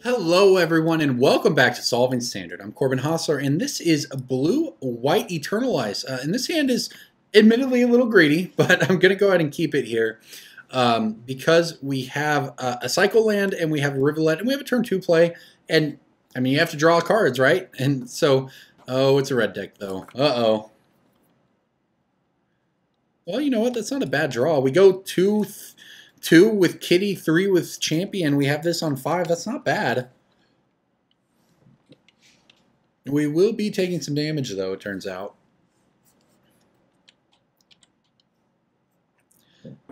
Hello everyone and welcome back to Solving Standard. I'm Corbin Hostler and this is a blue-white Eternalize. And this hand is admittedly a little greedy, but I'm going to go ahead and keep it here because we have a cycle land and we have a rivulet and we have a turn 2 play. And I mean, you have to draw cards, right? And so, oh, it's a red deck though. Uh-oh. Well, you know what? That's not a bad draw. We go 2 with Kitty, 3 with Champion. We have this on 5. That's not bad. We will be taking some damage, though, it turns out.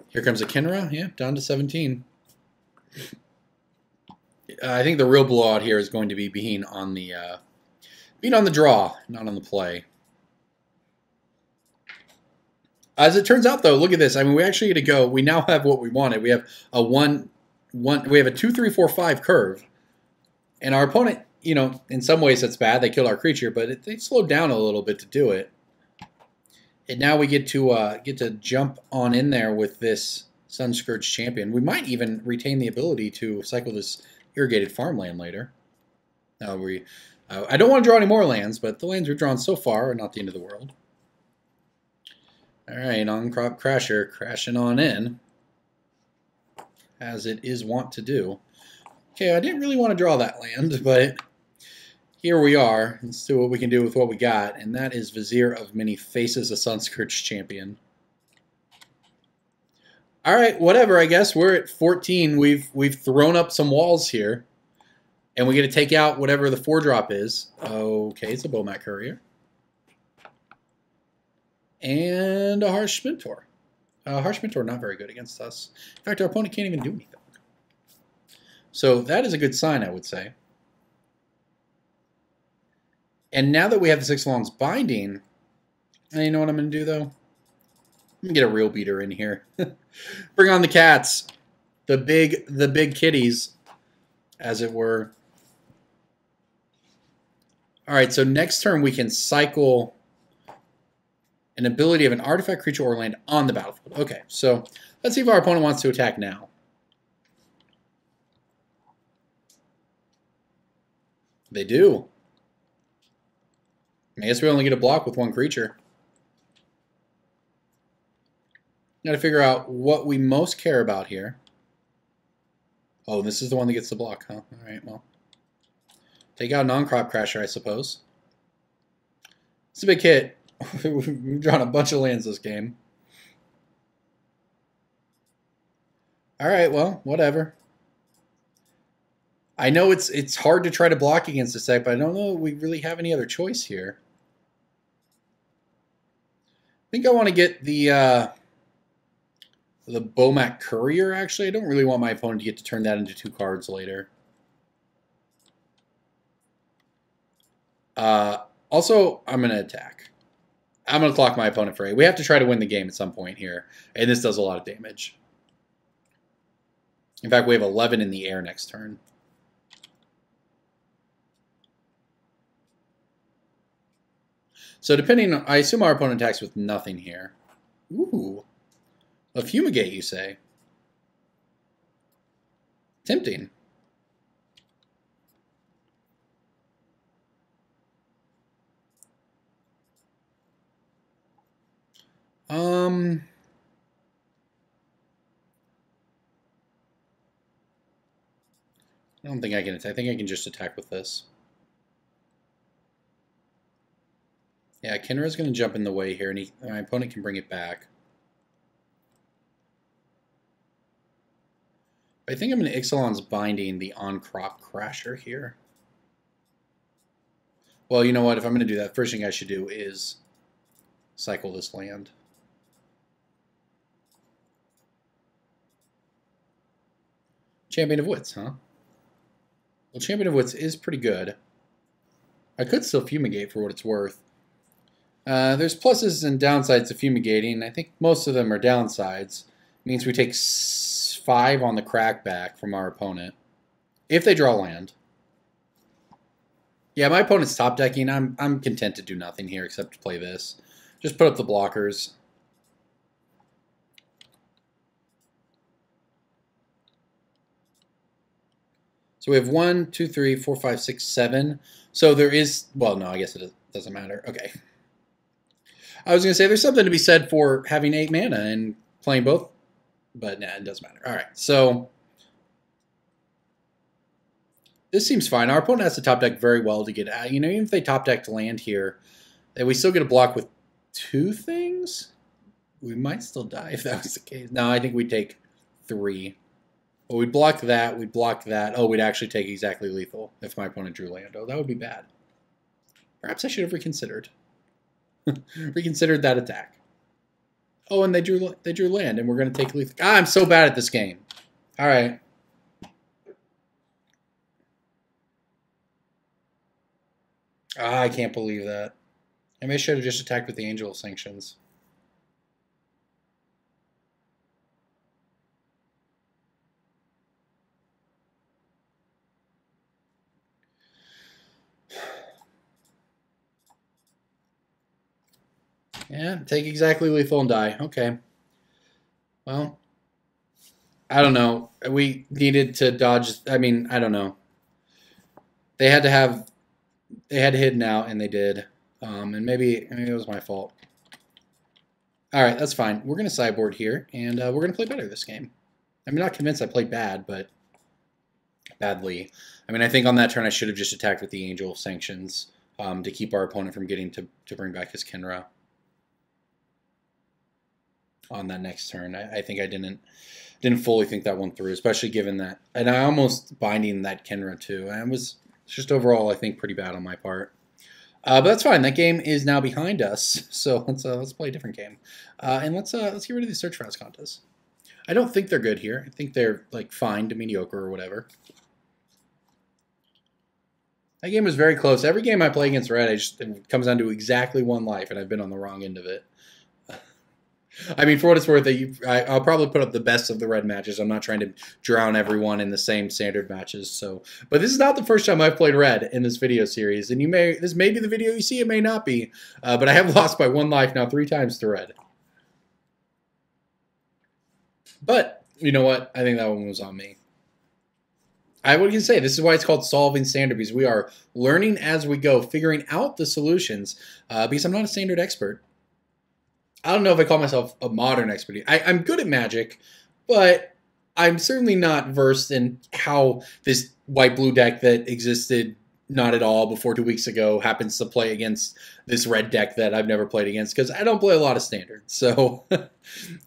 Here comes a Kinra. Yeah, down to 17. I think the real blowout here is going to be being on the draw, not on the play. As it turns out, though, look at this. I mean, we actually get to go. We now have what we wanted. We have a we have a 2, 3, 4, 5 curve, and our opponent, you know, in some ways that's bad. They killed our creature, but they slowed down a little bit to do it. And now we get to jump on in there with this Sunscourge Champion. We might even retain the ability to cycle this irrigated farmland later. I don't want to draw any more lands, but the lands we've drawn so far are not the end of the world. All right, on-crop crasher crashing on in, as it is wont to do. Okay, I didn't really want to draw that land, but here we are. Let's see what we can do with what we got, and that is Vizier of Many Faces, a Sunscourge Champion. All right, whatever. I guess we're at 14. We've thrown up some walls here, and we get to take out whatever the 4-drop is. Okay, it's a Bomat Courier. And a Harsh Mentor. Harsh Mentor not very good against us. In fact, our opponent can't even do anything. So that is a good sign, I would say. And now that we have the 6-Long's Binding, you know what I'm going to do, though? I'm going to get a real beater in here. Bring on the cats. The big kitties, as it were. All right, so next turn we can cycle an ability of an artifact, creature, or land on the battlefield. Okay, so let's see if our opponent wants to attack now. They do. I guess we only get a block with 1 creature. Got to figure out what we most care about here. Oh, this is the one that gets the block, huh? All right, well. Take out non-crop crasher, I suppose. It's a big hit. We've drawn a bunch of lands this game. All right, well, whatever. I know it's hard to try to block against this deck, but I don't know if we really have any other choice here. I think I want to get the Bomat Courier, actually. I don't really want my opponent to get to turn that into 2 cards later. Also, I'm going to attack. I'm going to clock my opponent for 8. We have to try to win the game at some point here. And this does a lot of damage. In fact, we have 11 in the air next turn. So depending on... I assume our opponent attacks with nothing here. Ooh. A Fumigate, you say? Tempting. I don't think I can attack. I think I can just attack with this. Yeah, Kinra's going to jump in the way here, and my opponent can bring it back. I think I'm going to Ixalan's Binding the on-crop crasher here. Well, you know what? If I'm going to do that, first thing I should do is cycle this land. Champion of Wits, huh? Well, Champion of Wits is pretty good. I could still Fumigate for what it's worth. There's pluses and downsides to Fumigating. I think most of them are downsides. It means we take 5 on the crackback from our opponent. If they draw land. Yeah, my opponent's top decking. I'm content to do nothing here except to play this. Just put up the blockers. So we have 1, 2, 3, 4, 5, 6, 7. So there is, well, no, I guess it doesn't matter. Okay. I was going to say there's something to be said for having 8 mana and playing both, but nah, it doesn't matter. All right, so this seems fine. Our opponent has to top deck very well to get out. You know, even if they top deck to land here, we still get a block with 2 things. We might still die if that was the case. No, I think we'd take 3. Well, we'd block that. We'd block that. Oh, we'd actually take exactly lethal if my opponent drew land. Oh, that would be bad. Perhaps I should have reconsidered. Reconsidered that attack. Oh, and they drew land, and we're going to take lethal. Ah, I'm so bad at this game. All right. Ah, I can't believe that. Maybe I should have just attacked with the Angel Sanctions. Yeah, take exactly lethal and die. Okay. Well, I don't know. We needed to dodge. I mean, I don't know. They had to hidden out, and they did. And maybe it was my fault. All right, that's fine. We're going to sideboard here, and we're going to play better this game. I'm not convinced I played bad, but badly. I mean, I think on that turn I should have just attacked with the Angel Sanctions to keep our opponent from getting to bring back his Kenra on that next turn. I think I didn't fully think that one through, especially given that. And I almost binding that Kenra too. I was just overall, I think, pretty bad on my part. But that's fine. That game is now behind us. So let's play a different game. And let's get rid of the Search for House contest. I don't think they're good here. I think they're like fine to mediocre or whatever. That game was very close. Every game I play against Red, it comes down to exactly 1 life, and I've been on the wrong end of it. I mean, for what it's worth, I'll probably put up the best of the Red matches. I'm not trying to drown everyone in the same standard matches. So, but this is not the first time I've played Red in this video series, and this may be the video you see. It may not be, but I have lost by 1 life now 3 times to Red. But you know what? I think that one was on me. What can you say? This is why it's called solving standard, because we are learning as we go, figuring out the solutions. Because I'm not a standard expert. I don't know if I call myself a modern expert. I'm good at Magic, but I'm certainly not versed in how this white-blue deck that existed not at all before 2 weeks ago happens to play against this red deck that I've never played against, because I don't play a lot of standard. So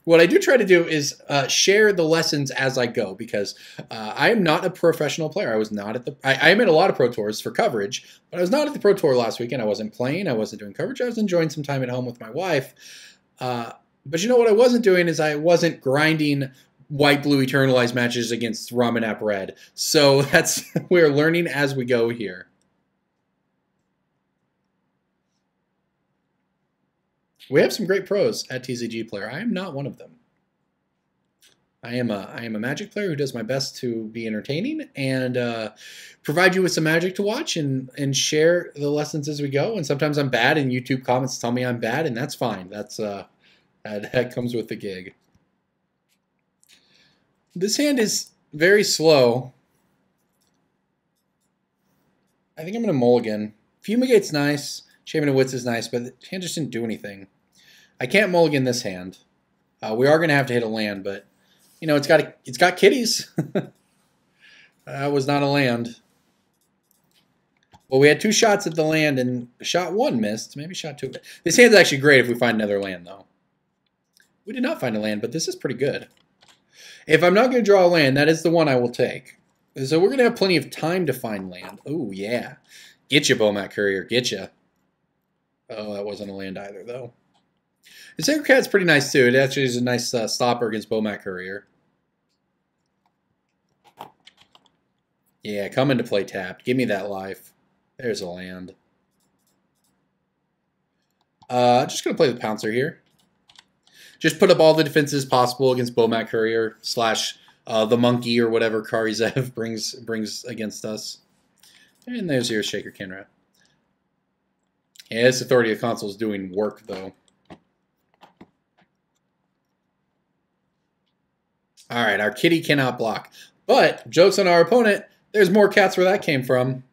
what I do try to do is share the lessons as I go, because I am not a professional player. I was not at the... I am in a lot of Pro Tours for coverage, but I was not at the Pro Tour last weekend. I wasn't playing. I wasn't doing coverage. I was enjoying some time at home with my wife. But you know what I wasn't doing is I wasn't grinding white-blue Eternalize matches against Ramunap Red. So we're learning as we go here. We have some great pros at TCGplayer. I am not one of them. I am a Magic player who does my best to be entertaining and provide you with some Magic to watch and share the lessons as we go. And sometimes I'm bad, and YouTube comments tell me I'm bad, and that's fine. That comes with the gig. This hand is very slow. I think I'm going to mulligan. Fumigate's nice. Shaman of Wits is nice, but the hand just didn't do anything. I can't mulligan this hand. We are going to have to hit a land, but you know, it's got kitties. That was not a land. Well, we had 2 shots at the land, and shot 1 missed. Maybe shot 2. This hand's actually great if we find another land, though. We did not find a land, but this is pretty good. If I'm not going to draw a land, that is the one I will take. So we're going to have plenty of time to find land. Oh, yeah. Get you, Bomat Courier. Get you. Oh, that wasn't a land either, though. The Sacred Cat's pretty nice, too. It actually is a nice stopper against Bomat Courier. Yeah, come into play tapped. Give me that life. There's a land. Just going to play the Pouncer here. Just put up all the defenses possible against Bomat Courier / the Monkey or whatever Karizev brings against us. And there's your Shaker Kenra. Yeah, this Authority of Console is doing work, though. All right, our kitty cannot block. But, joke's on our opponent, There's more cats where that came from.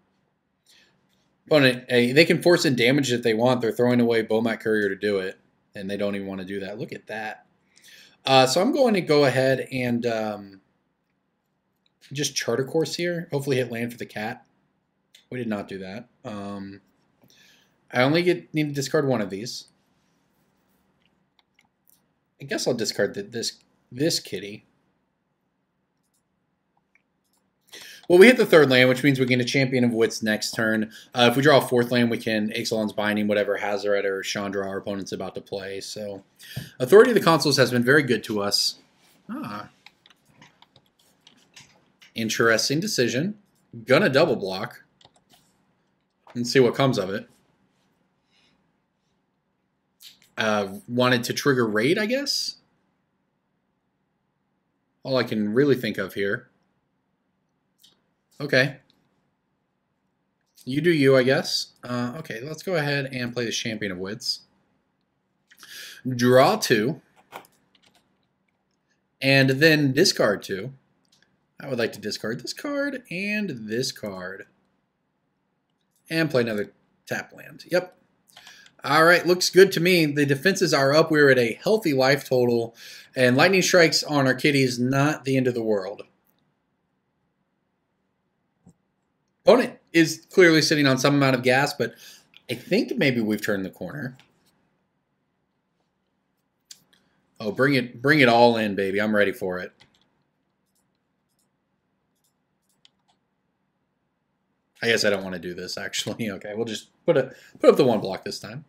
Opponent, they can force in damage if they want. They're throwing away Bomat Courier to do it, and they don't even want to do that. Look at that. So I'm going to go ahead and just chart a course here. Hopefully hit land for the cat. We did not do that. I only need to discard one of these. I guess I'll discard this kitty. Well, we hit the third land, which means we get a Champion of Wits next turn. If we draw a fourth land, we can Ixalan's Binding, whatever Hazoret or Chandra our opponent's about to play. So, Authority of the Consuls has been very good to us. Interesting decision. Gonna double block and see what comes of it. Wanted to trigger Raid, I guess? All I can really think of here. Okay. You do you, I guess. Okay, let's go ahead and play the Champion of Wits. Draw 2. And then discard 2. I would like to discard this card and this card. And play another tap land. Yep. All right, looks good to me. The defenses are up. We're at a healthy life total. And Lightning Strikes on our kitties, not the end of the world. Opponent is clearly sitting on some amount of gas, but I think maybe we've turned the corner. Oh, bring it all in, baby. I'm ready for it. I guess I don't want to do this, actually. Okay, we'll just put up the one block this time.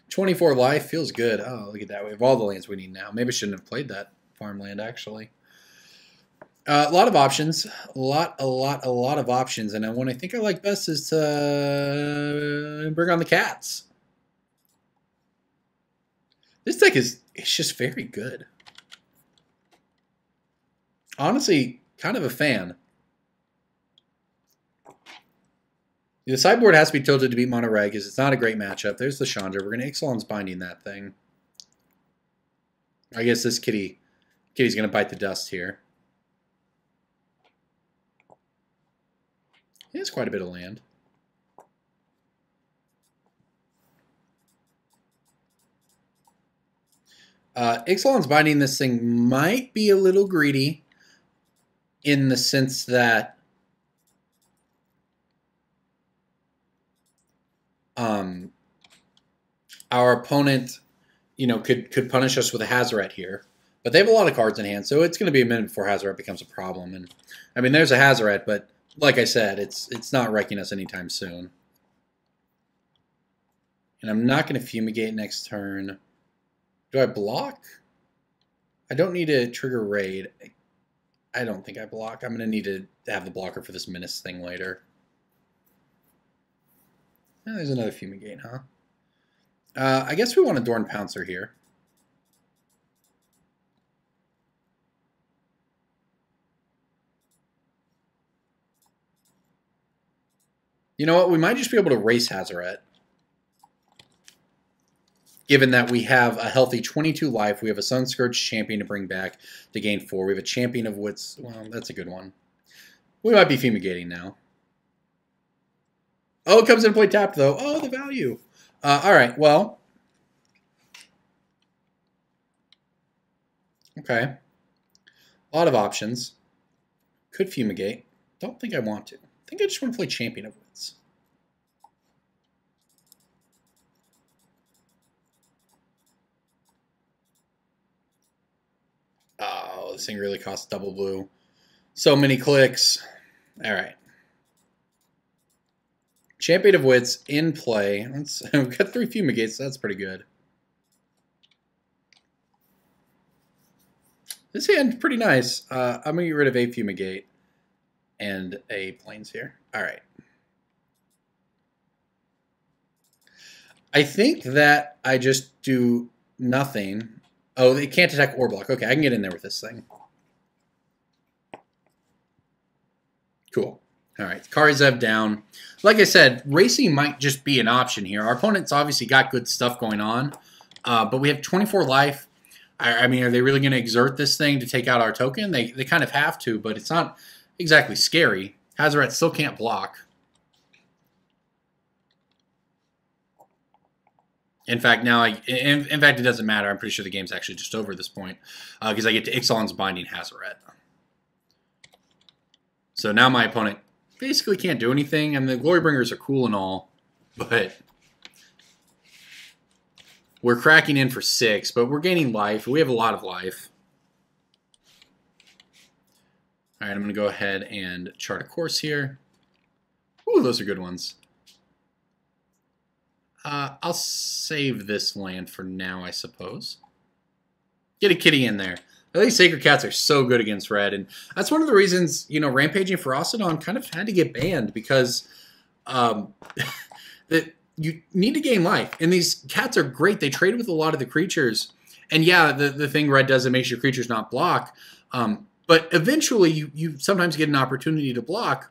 24 life feels good. Oh, look at that. We have all the lands we need now. Maybe I shouldn't have played that farmland, actually. A lot of options. A lot of options. And what I think I like best is to bring on the cats. This deck it's just very good. Honestly, kind of a fan. The sideboard has to be tilted to beat Mono Red because it's not a great matchup. There's the Chandra. We're going to Ixalan's Binding that thing. I guess this kitty's going to bite the dust here. He has quite a bit of land. Ixalan's Binding this thing might be a little greedy in the sense that our opponent, could punish us with a Hazoret here. But they have a lot of cards in hand, so it's going to be a minute before Hazoret becomes a problem. And I mean, there's a Hazoret, but like I said, it's not wrecking us anytime soon. And I'm not going to Fumigate next turn. Do I block? I don't need to trigger Raid. I don't think I block. I'm going to need to have the blocker for this Menace thing later. Oh, there's another Fumigate, huh? I guess we want a Dorn Pouncer here. You know what? We might just be able to race Hazoret. Given that we have a healthy 22 life, we have a Sunscourge Champion to bring back to gain 4. We have a Champion of Wits. Well, that's a good one. We might be Fumigating now. Oh, it comes in play tapped, though. Oh, the value. All right, well. Okay. A lot of options. Could Fumigate. Don't think I want to. I think I just want to play Champion of Wits. Oh, this thing really costs double blue. So many clicks. All right. Champion of Wits in play. We've got 3 Fumigates, so that's pretty good. This hand's pretty nice. I'm going to get rid of a Fumigate and a Plains here. All right. I think that I just do nothing. Oh, they can't attack or block. Okay, I can get in there with this thing. Cool. All right, Karizev down. Like I said, racing might just be an option here. Our opponent's obviously got good stuff going on, but we have 24 life. I mean, are they really going to exert this thing to take out our token? They kind of have to, but it's not exactly scary. Hazoret still can't block. In fact, now in fact, it doesn't matter. I'm pretty sure the game's actually just over at this point because I get to Ixalan's Binding Hazoret. So now my opponent basically can't do anything, and the Glorybringers are cool and all, but we're cracking in for 6, but we're gaining life. We have a lot of life. All right, I'm going to go ahead and chart a course here. Ooh, those are good ones. I'll save this land for now, I suppose. Get a kitty in there. I think Sacred Cats are so good against red, and that's one of the reasons, you know, Rampaging Ferocidon kind of had to get banned, because that you need to gain life. And these cats are great. They trade with a lot of the creatures. And yeah, the thing red does, it makes your creatures not block. But eventually you sometimes get an opportunity to block.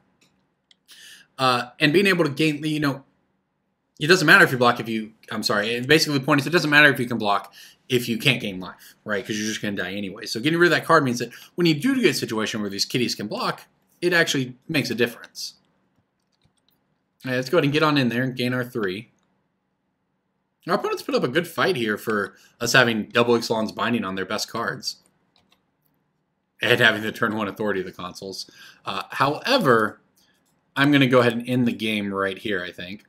And being able to gain, you know, it doesn't matter if you block basically the point is it doesn't matter if you can block if you can't gain life, right? Because you're just going to die anyway. So getting rid of that card means that when you do get a situation where these kitties can block, it actually makes a difference. All right, let's go ahead and get on in there and gain our 3. Our opponents put up a good fight here for us having double Ixalan's Binding on their best cards. And having the turn 1 authority of the consoles. However, I'm going to go ahead and end the game right here, I think.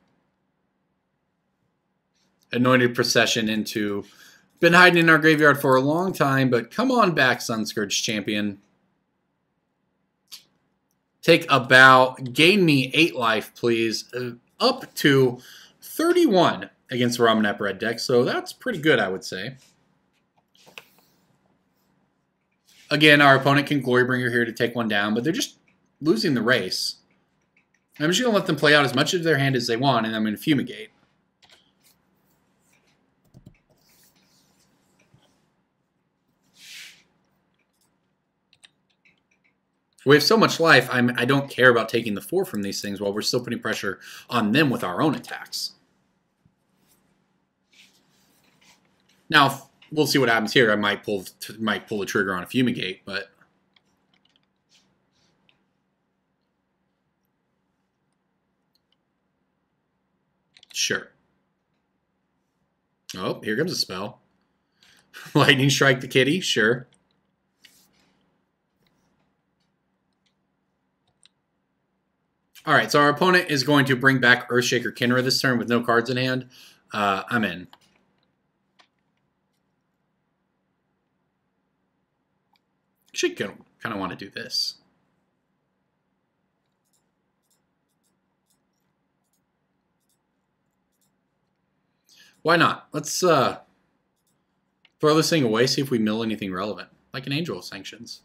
Anointed Procession into... Been hiding in our graveyard for a long time, but come on back, Sunscourge Champion. Take a bow. Gain me 8 life, please. Up to 31 against the Ramunap red deck, so that's pretty good, I would say. Again, our opponent can Glorybringer here to take one down, but they're just losing the race. I'm just going to let them play out as much of their hand as they want, and I'm going to Fumigate. We have so much life, I don't care about taking the 4 from these things while we're still putting pressure on them with our own attacks. Now, we'll see what happens here. I might pull the trigger on a Fumigate, but... Sure. Oh, here comes a spell. Lightning Strike the kitty, sure. All right, so our opponent is going to bring back Earthshaker Kinra this turn with no cards in hand. I'm in. Actually, kind of want to do this. Why not? Let's throw this thing away, see if we mill anything relevant, like an Angel of Sanctions.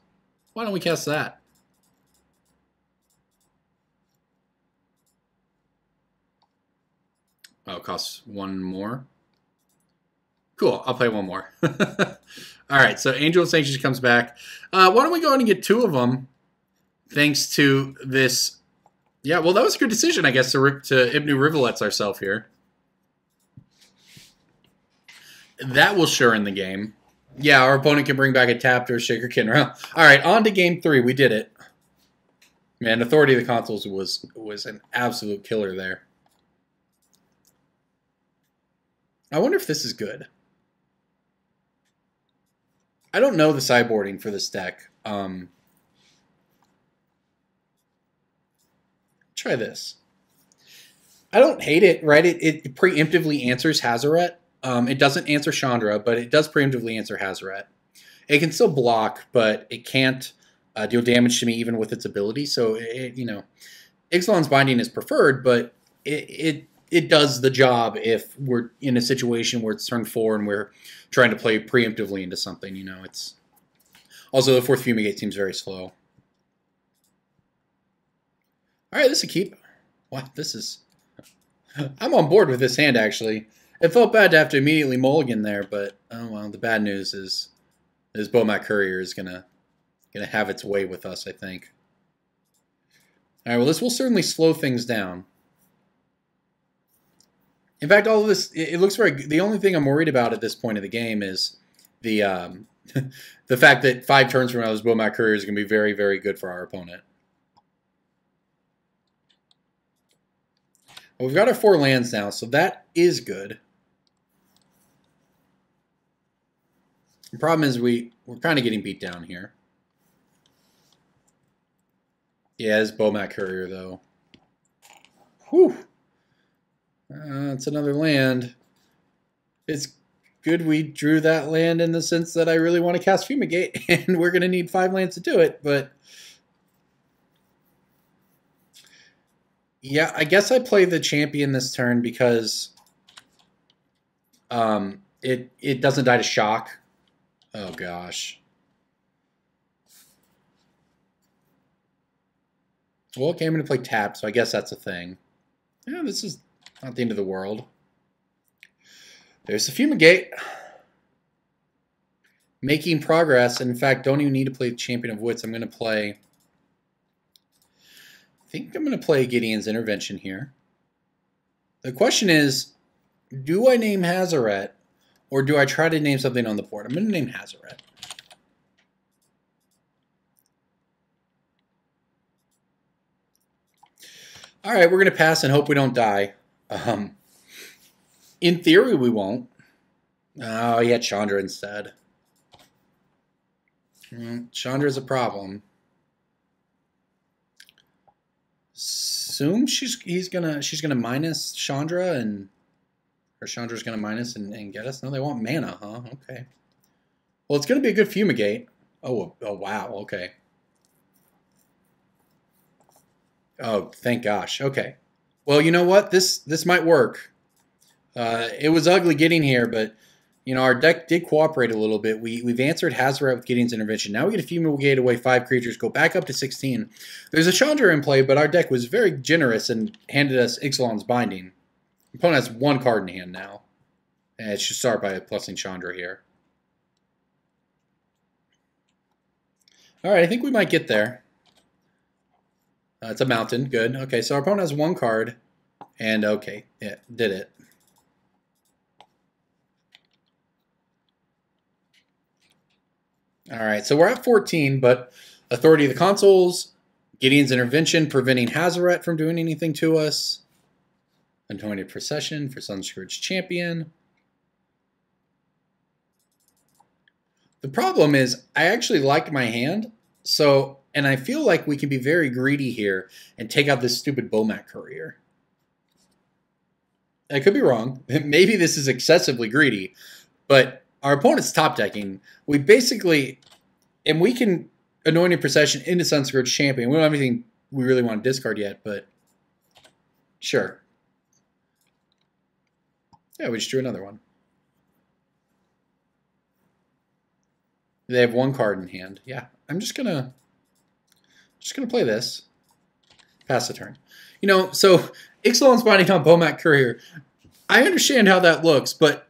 Why don't we cast that? Oh, it costs 1 more. Cool, I'll play 1 more. All right, so Angel of Sanctions comes back. Why don't we go ahead and get 2 of them, thanks to this. Yeah, well, that was a good decision, I guess, to Ibnu Rivulets ourselves here. That will sure end the game. Yeah, our opponent can bring back a tapped Earthshaker Kinra. All right, on to game 3. We did it. Man, Authority of the Consoles was an absolute killer there. I wonder if this is good. I don't know the sideboarding for this deck. Try this. I don't hate it, right? It preemptively answers Hazoret. It doesn't answer Chandra, but it does preemptively answer Hazoret. It can still block, but it can't deal damage to me even with its ability. So, you know, Ixalan's Binding is preferred, but it does the job if we're in a situation where it's turn 4 and we're trying to play preemptively into something. You know, it's also the 4th Fumigate seems very slow. All right, this is a keep. What? This is... I'm on board with this hand, actually. It felt bad to have to immediately mulligan there, but oh well. The bad news is this Bomat Courier is gonna have its way with us, I think. All right, well, this will certainly slow things down. In fact, all of this, it looks very good. The only thing I'm worried about at this point of the game is the the fact that 5 turns from now, this Bomat Courier is going to be very, very good for our opponent. We've got our 4 lands now, so that is good. The problem is we're kind of getting beat down here. Yeah, it's Bomat Courier, though. Whew. It's another land. It's good we drew that land in the sense that I really want to cast Fumigate, and we're going to need 5 lands to do it, but... Yeah, I guess I play the champion this turn because it doesn't die to shock. Oh, gosh. Well, okay, I'm going to play tap, so I guess that's a thing. Yeah, this is not the end of the world. There's the Fumigate. Making progress. In fact, don't even need to play Champion of Wits. I'm going to play... I think I'm going to play Gideon's Intervention here. The question is, do I name Hazoret, or do I try to name something on the board? I'm going to name Hazoret. All right, we're going to pass and hope we don't die. In theory, we won't. Oh, he had Chandra instead. Chandra's a problem. Assume she's gonna minus Chandra, or Chandra's gonna minus and get us. No, they want mana, huh? Okay. Well, it's gonna be a good Fumigate. Oh wow. Okay. Oh, thank gosh. Okay. Well, you know what? This might work. It was ugly getting here, but you know our deck did cooperate a little bit. We've answered Hazoret with Gideon's Intervention. Now we get a Fumigate away 5 creatures, go back up to 16. There's a Chandra in play, but our deck was very generous and handed us Ixalan's Binding. Opponent has 1 card in hand now. And it should start by plussing Chandra here. All right, I think we might get there. It's a mountain. Good. Okay, so our opponent has 1 card. And okay, yeah, did it. All right, so we're at 14, but Authority of the Consuls, Gideon's Intervention, preventing Hazoret from doing anything to us. Anointed Procession for Sunscourge Champion. The problem is I actually like my hand, and I feel like we can be very greedy here and take out this stupid Bomat Courier. I could be wrong. Maybe this is excessively greedy, but our opponent's top decking. We basically, and we can Anointed Procession into Sunscourge Champion. We don't have anything we really want to discard yet, but sure. Yeah, we just drew another one. They have 1 card in hand. Yeah, I'm just gonna play this. Pass the turn. You know, so Ixalan's Binding on Bomat Courier. I understand how that looks, but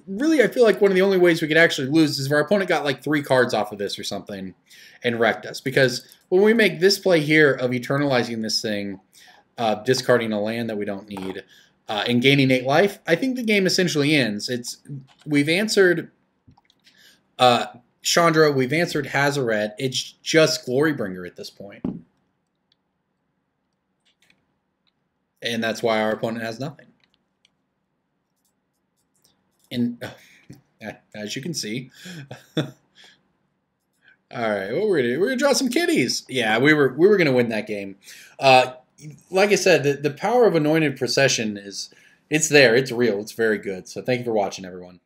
really, I feel like one of the only ways we could actually lose is if our opponent got like 3 cards off of this or something and wrecked us. Because when we make this play here of eternalizing this thing, discarding a land that we don't need, and gaining 8 life, I think the game essentially ends. We've answered Chandra, we've answered Hazoret. It's just Glorybringer at this point. And that's why our opponent has nothing. And as you can see, all right, what we're gonna draw some kitties. Yeah, we were gonna win that game. Like I said, the power of Anointed Procession it's there, it's real, it's very good. So thank you for watching, everyone.